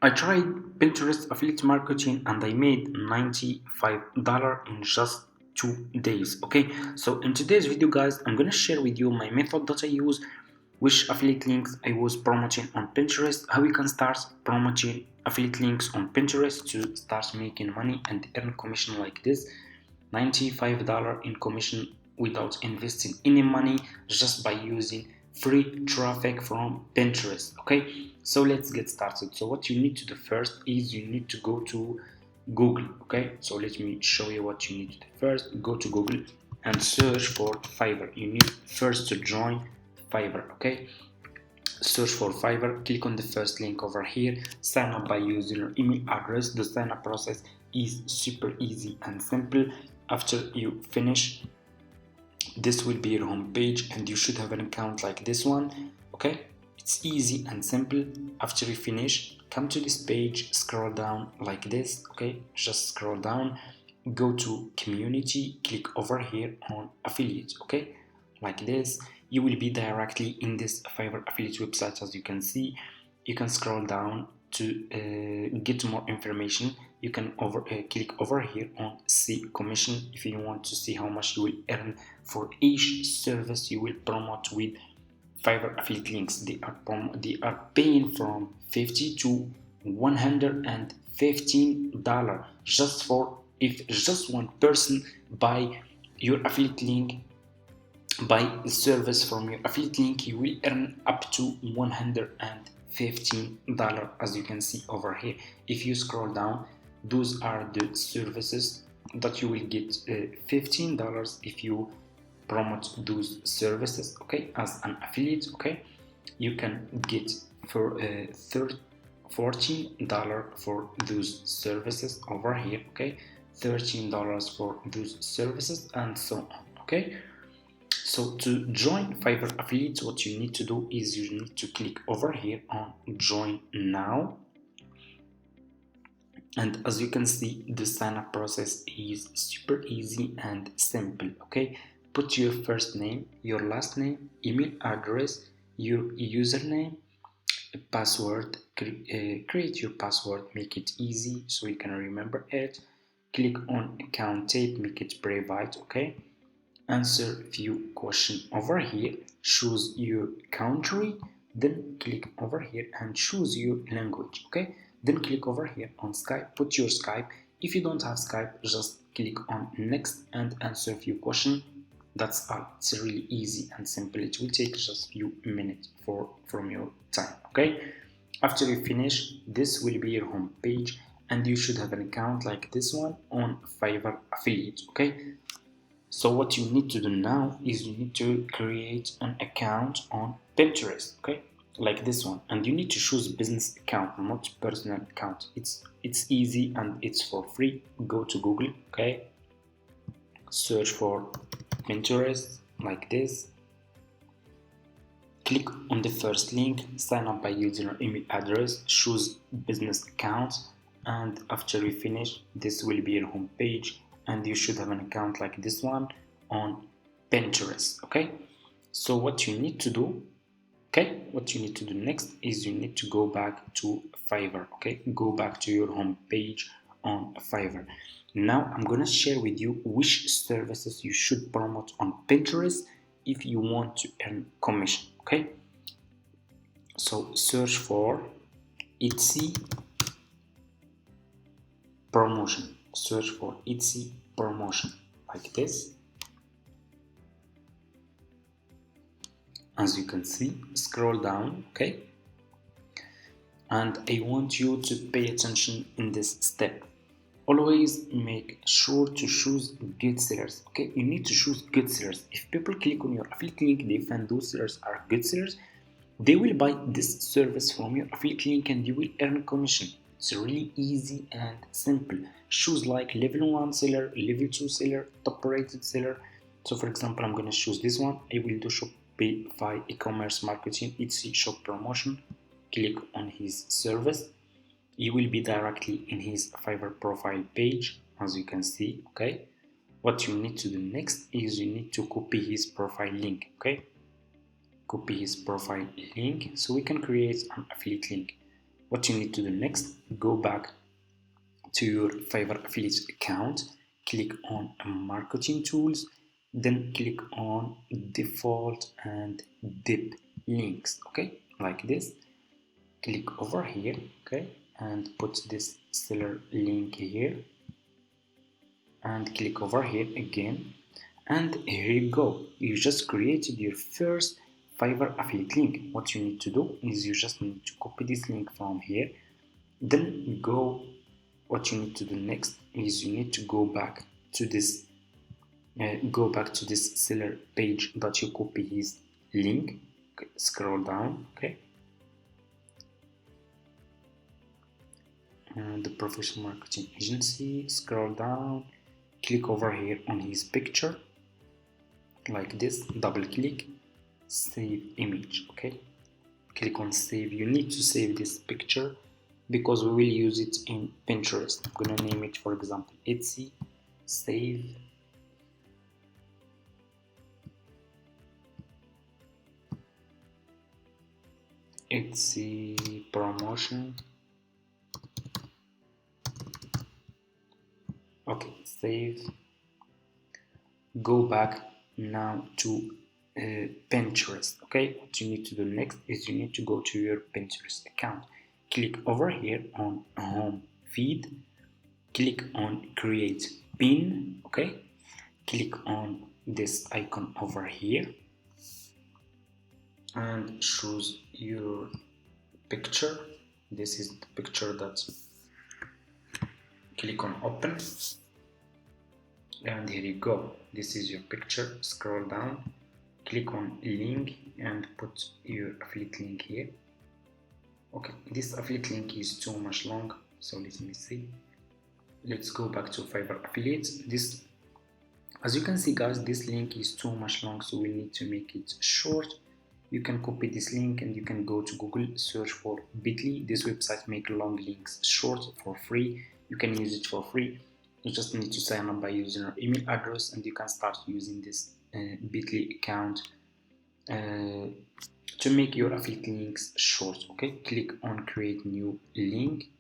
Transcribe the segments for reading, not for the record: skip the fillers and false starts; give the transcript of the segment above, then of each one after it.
I tried Pinterest affiliate marketing and I made $95 in just 2 days. Okay, so in today's video, guys, I'm gonna share with you my method that I use, which affiliate links I was promoting on Pinterest, how you can start promoting affiliate links on Pinterest to start making money and earn commission like this. $95 in commission without investing any money, just by using free traffic from Pinterest. Okay, so let's get started. So what you need to do first is you need to go to Google. Okay, so let me show you what you need to do first. Go to Google and search for Fiverr. You need first to join Fiverr. Okay, search for Fiverr, click on the first link over here, sign up by using your email address. The sign up process is super easy and simple. After you finish, this will be your home page and you should have an account like this one. Okay, it's easy and simple. After you finish, come to this page, scroll down like this. Okay, just scroll down, go to community, click over here on affiliate. Okay, like this, you will be directly in this Fiverr affiliate website. As you can see, you can scroll down to get more information. You can click over here on see commission if you want to see how much you will earn for each service you will promote with Fiverr affiliate links. They are paying from 50 to $115 just for if just one person buy your affiliate link. Buy the service from your affiliate link, you will earn up to $115, as you can see over here. If you scroll down, those are the services that you will get $15 if you promote those services. Okay, as an affiliate. Okay, you can get for $14 for those services over here. Okay, $13 for those services, and so on. Okay, so to join Fiverr affiliates, what you need to do is you need to click over here on join now. And as you can see, the sign up process is super easy and simple. Okay, put your first name, your last name, email address, your username, password, create your password, make it easy so you can remember it. Click on account type, make it private. Okay, answer few question over here, choose your country, then click over here and choose your language. Okay, then click over here on Skype, put your Skype. If you don't have Skype, just click on next and answer few question. That's all. It's really easy and simple. It will take just few minutes from your time. Okay, after you finish, this will be your home page and you should have an account like this one on Fiverr affiliate. Okay, so what you need to do now is you need to create an account on Pinterest. Okay, like this one, and you need to choose business account, not personal account. It's easy and it's for free. Go to Google. Okay, search for Pinterest like this, click on the first link, sign up by using your email address, choose business account, and after you finish, this will be your home page and you should have an account like this one on Pinterest. Okay, so what you need to do, okay, what you need to do next is you need to go back to Fiverr. Okay, go back to your home page on Fiverr. Now I'm gonna share with you which services you should promote on Pinterest if you want to earn commission. Okay, so search for Etsy promotion. Search for Etsy promotion like this. As you can see, scroll down. Okay, and I want you to pay attention in this step. Always make sure to choose good sellers. Okay, you need to choose good sellers. If people click on your affiliate link, they find those sellers are good sellers, they will buy this service from your affiliate link and you will earn commission. It's really easy and simple. Choose like level 1 seller, level 2 seller, top rated seller. So for example, I'm gonna choose this one. I will do Shopify e-commerce marketing, Etsy shop promotion. Click on his service. You will be directly in his Fiverr profile page, as you can see. Okay, what you need to do next is you need to copy his profile link. Okay, copy his profile link so we can create an affiliate link. What you need to do next, go back to your Fiverr affiliate account, click on marketing tools, then click on default and dip links, okay, like this. Click over here, okay, and put this seller link here, and click over here again, and here you go. You just created your first Fiverr affiliate link. What you need to do is you just need to copy this link from here, then what you need to do next is you need to go back to this seller page that you copy his link. Okay, scroll down, okay, and the professional marketing agency, scroll down, click over here on his picture like this, double click, save image, okay, click on save. You need to save this picture because we will use it in Pinterest. I'm gonna name it, for example, Etsy, save, Etsy promotion, okay, save. Go back now to Pinterest, okay. What you need to do next is you need to go to your Pinterest account, click over here on home feed, click on create pin, okay, click on this icon over here and choose your picture. This is the picture that, click on open, and here you go. This is your picture. Scroll down, click on link and put your affiliate link here. Okay, this affiliate link is too much long, so let me see. Let's go back to Fiverr affiliates. This, as you can see guys, this link is too much long, so we need to make it short. You can copy this link and you can go to Google, search for bit.ly. This website make long links short for free. You can use it for free. You just need to sign up by using your email address and you can start using this bit.ly account to make your affiliate links short, okay. Click on create new link.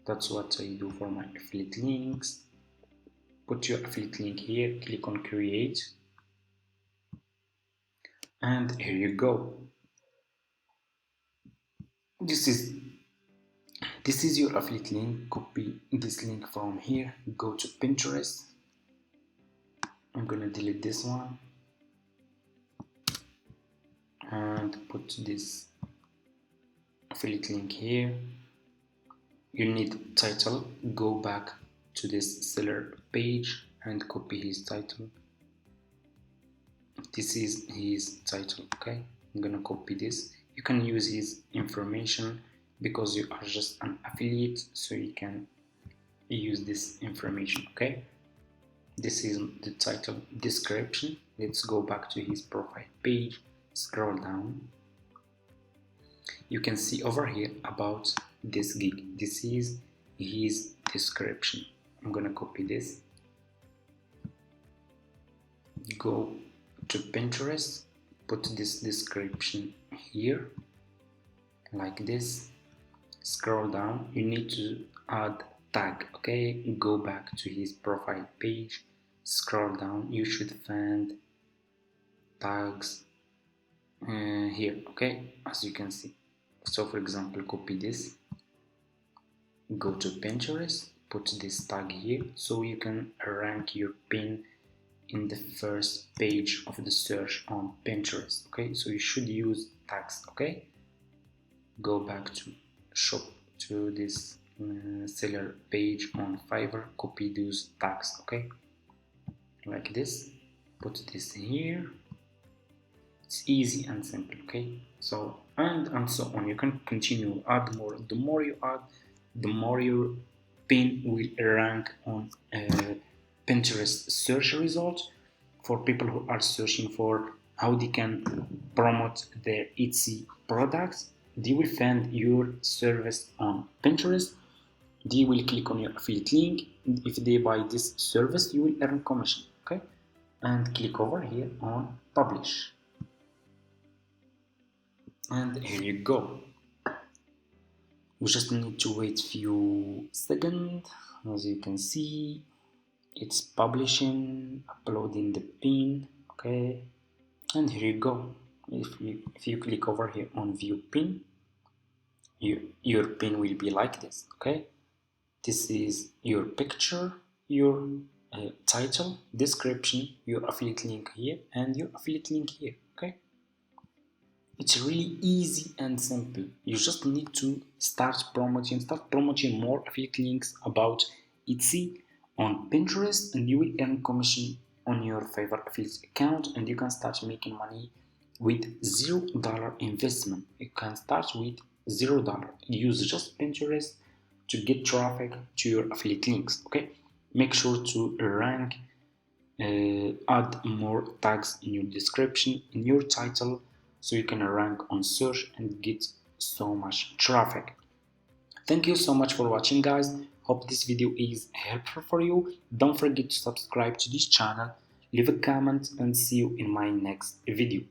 That's what I do for my affiliate links. Put your affiliate link here, click on create, and here you go. This is your affiliate link. Copy this link from here, go to Pinterest. I'm gonna delete this one and put this affiliate link here. You need title, go back to this seller page and copy his title. This is his title, okay. I'm gonna copy this. You can use his information because you are just an affiliate, so you can use this information, okay. This is the title, description. Let's go back to his profile page, scroll down. You can see over here about this gig. This is his description. I'm gonna copy this, go to Pinterest, put this description here like this, scroll down. You need to add tag, okay. Go back to his profile page, scroll down, you should find tags here, okay, as you can see. So for example, copy this, go to Pinterest, put this tag here so you can rank your pin in the first page of the search on Pinterest, okay. So you should use tags, okay. Go back to shop to this seller page on Fiverr, copy those tags, okay, like this, put this here. It's easy and simple, okay. So and so on. You can continue, add more. The more you add, the more your pin will rank on Pinterest search results for people who are searching for how they can promote their Etsy products. They will find your service on Pinterest. They will click on your affiliate link. If they buy this service, you will earn commission, okay. And click over here on publish, and here you go. You just need to wait few seconds. As you can see, it's publishing, uploading the pin. Okay, and here you go. If you click over here on view pin, your pin will be like this. Okay, this is your picture, your title, description, your affiliate link here, and your affiliate link here. Okay, it's really easy and simple. You just need to start promoting more affiliate links about Etsy on Pinterest, and you will earn commission on your Fiverr affiliate account, and you can start making money with $0 investment. You can start with $0. Use just Pinterest to get traffic to your affiliate links. Okay, make sure to rank, add more tags in your description, in your title, so you can rank on search and get so much traffic. Thank you so much for watching, guys. Hope this video is helpful for you. Don't forget to subscribe to this channel, leave a comment, and see you in my next video.